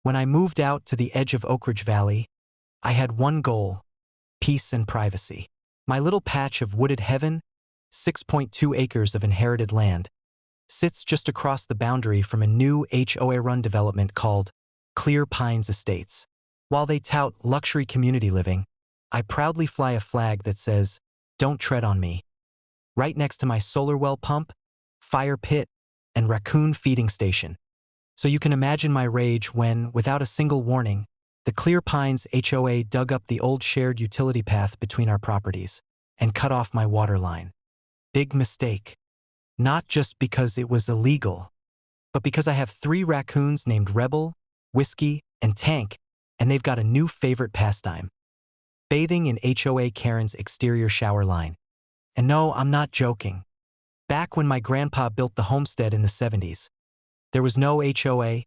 When I moved out to the edge of Oak Ridge Valley, I had one goal: peace and privacy. My little patch of wooded heaven, 6.2 acres of inherited land, sits just across the boundary from a new HOA-run development called Clear Pines Estates. While they tout luxury community living, I proudly fly a flag that says, "Don't tread on me," right next to my solar well pump, fire pit, and raccoon feeding station. So you can imagine my rage when, without a single warning, the Clear Pines HOA dug up the old shared utility path between our properties and cut off my water line. Big mistake. Not just because it was illegal, but because I have 3 raccoons named Rebel, Whiskey, and Tank, and they've got a new favorite pastime: bathing in HOA Karen's exterior shower line. And no, I'm not joking. Back when my grandpa built the homestead in the 70s, there was no HOA,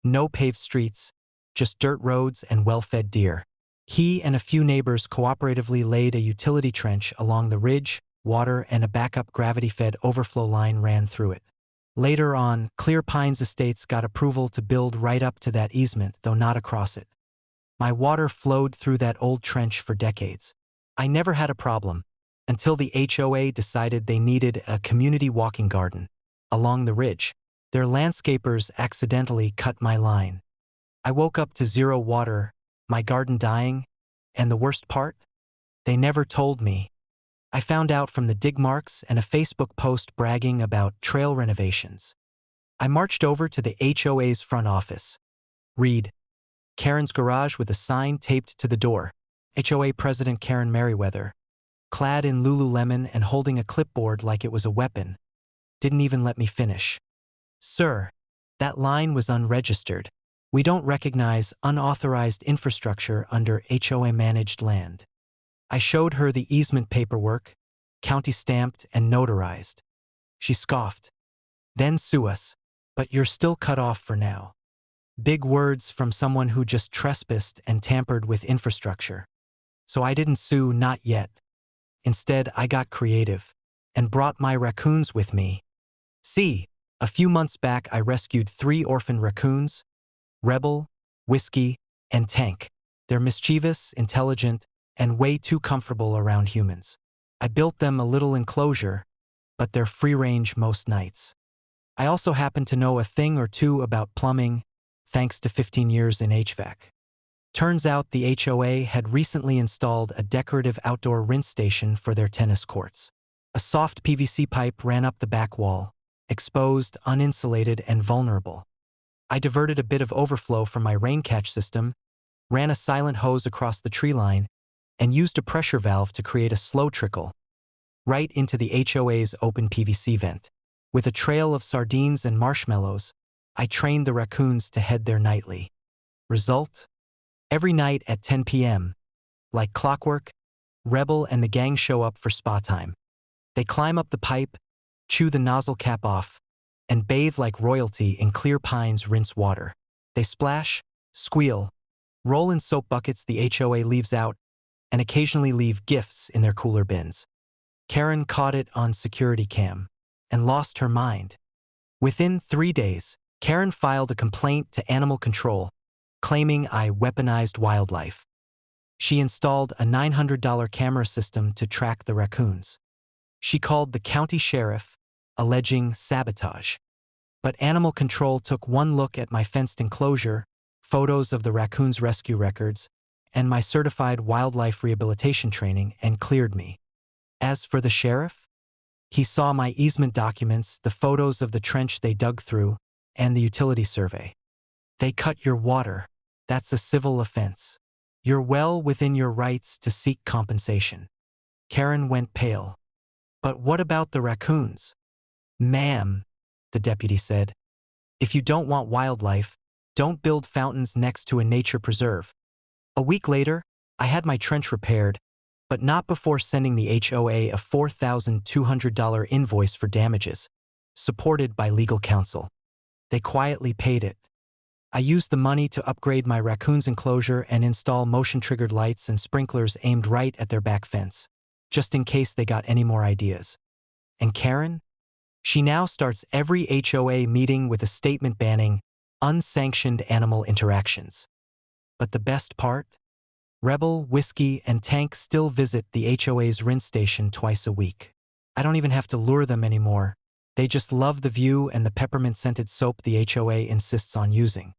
no paved streets, just dirt roads and well-fed deer. He and a few neighbors cooperatively laid a utility trench along the ridge, water and a backup gravity-fed overflow line ran through it. Later on, Clear Pines Estates got approval to build right up to that easement, though not across it. My water flowed through that old trench for decades. I never had a problem, until the HOA decided they needed a community walking garden along the ridge. Their landscapers accidentally cut my line. I woke up to 0 water, my garden dying, and the worst part? They never told me. I found out from the dig marks and a Facebook post bragging about trail renovations. I marched over to the HOA's front office. Read, Karen's garage with a sign taped to the door. HOA President Karen Merriweather, clad in Lululemon and holding a clipboard like it was a weapon. Didn't even let me finish. "Sir, that line was unregistered. We don't recognize unauthorized infrastructure under HOA-managed land." I showed her the easement paperwork, county-stamped and notarized. She scoffed. "Then sue us, but you're still cut off for now." Big words from someone who just trespassed and tampered with infrastructure. So I didn't sue, not yet. Instead, I got creative and brought my raccoons with me. See, a few months back I rescued 3 orphan raccoons: Rebel, Whiskey, and Tank. They're mischievous, intelligent, and way too comfortable around humans. I built them a little enclosure, but they're free-range most nights. I also happen to know a thing or two about plumbing, thanks to 15 years in HVAC. Turns out the HOA had recently installed a decorative outdoor rinse station for their tennis courts. A soft PVC pipe ran up the back wall, exposed, uninsulated, and vulnerable. I diverted a bit of overflow from my rain catch system, ran a silent hose across the tree line, and used a pressure valve to create a slow trickle right into the HOA's open PVC vent. With a trail of sardines and marshmallows, I trained the raccoons to head there nightly. Result? Every night at 10 p.m., like clockwork, Rebel and the gang show up for spa time. They climb up the pipe, chew the nozzle cap off, and bathe like royalty in Clear Pines rinse water. They splash, squeal, roll in soap buckets the HOA leaves out, and occasionally leave gifts in their cooler bins. Karen caught it on security cam and lost her mind. Within 3 days, Karen filed a complaint to animal control, claiming I weaponized wildlife. She installed a $900 camera system to track the raccoons. She called the county sheriff, alleging sabotage. But animal control took one look at my fenced enclosure, photos of the raccoons' rescue records, and my certified wildlife rehabilitation training and cleared me. As for the sheriff, he saw my easement documents, the photos of the trench they dug through, and the utility survey. "They cut your water. That's a civil offense. You're well within your rights to seek compensation." Karen went pale. "But what about the raccoons?" "Ma'am," the deputy said, "if you don't want wildlife, don't build fountains next to a nature preserve." A week later, I had my trench repaired, but not before sending the HOA a $4,200 invoice for damages, supported by legal counsel. They quietly paid it. I used the money to upgrade my raccoons' enclosure and install motion-triggered lights and sprinklers aimed right at their back fence, just in case they got any more ideas. And Karen? She now starts every HOA meeting with a statement banning unsanctioned animal interactions. But the best part? Rebel, Whiskey, and Tank still visit the HOA's rinse station twice a week. I don't even have to lure them anymore. They just love the view and the peppermint-scented soap the HOA insists on using.